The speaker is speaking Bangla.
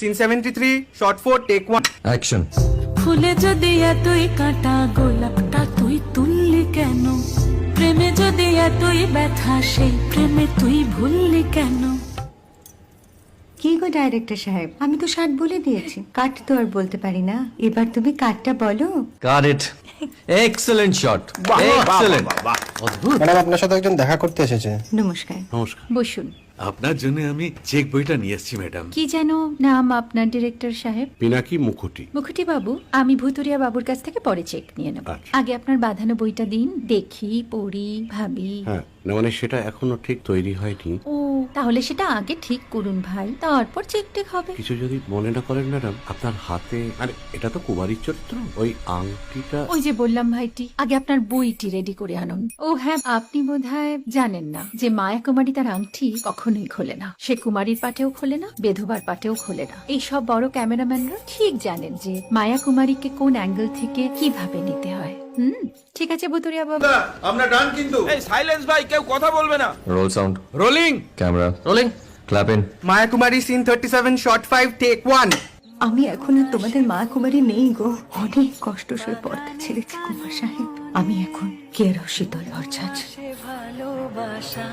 Scene 73 short 4 take 1 action. ফুলে যদি এতই কাঁটা গোলাপটা তুই তুললি কেন? প্রেমে যদি এতই ব্যথা সেই প্রেমে তুই ভুললি কেন? কি গো ডাইরেক্টর সাহেব, আমি তো 60 বলে দিয়েছি, কাট তো আর বলতে পারি না, এবার তুমি কাটটা বলো। Got it. Excellent shot, excellent. অদ্ভুত। ম্যাডাম আপনার সাথে একজন দেখা করতে এসেছে। নমস্কার। নমস্কার। বসুন। আপনার জন্য আমি চেক বইটা নিয়ে এসেছি ম্যাডাম। কি যেন নাম আপনার ডিরেক্টর সাহেব? পিনাকি মুখোটি। মুখুটি বাবু, আমি ভুতুরিয়া বাবুর কাছ থেকে পরে চেক নিয়ে নেব। আচ্ছা। আগে আপনার বাঁধানো বইটা দিন, দেখি, পড়ি, ভাবি। হ্যাঁ, না মানে সেটা এখনো ঠিক তৈরি হয়নি। ও, তাহলে সেটা আগে ঠিক করুন ভাই, তারপর চেক টেক হবে। কিছু যদি মনে না করেন ম্যাডাম, আপনার হাতে, আরে এটা তো কুমারীর চরিত্র, ওই আংটিটা। ওই যে বললাম ভাইটি, আগে আপনার বইটি রেডি করে আনুন। ও হ্যাঁ, আপনি বোধহয় জানেন না যে মায়া কুমারী তার আংটি কখনোই খোলে না। সে কুমারীর পাটেও খোলে না, বেধবার পাটেও খোলে না। এই সব বড় ক্যামেরাম্যানরা ঠিক জানেন যে মায়া কুমারীকে কোন অ্যাঙ্গেল থেকে কিভাবে নিতে হয়। ঠিক আছে ভুতুরিয়া বাবু। আমরা ডান কিন্তু এই সাইলেন্স ভাই, কেউ কথা বলবে না। Roll sound, rolling camera rolling, clap in. Maya Kumari scene 37 shot 5 take 1 আমি এখন আর তোমাদের মা কুমারী নেই গো, অনেক কষ্ট সয়ে পর্দা ছেড়েছি কুমার সাহেব। আমি এখন কেরো শীতল ভরছাছ। ভালোবাসা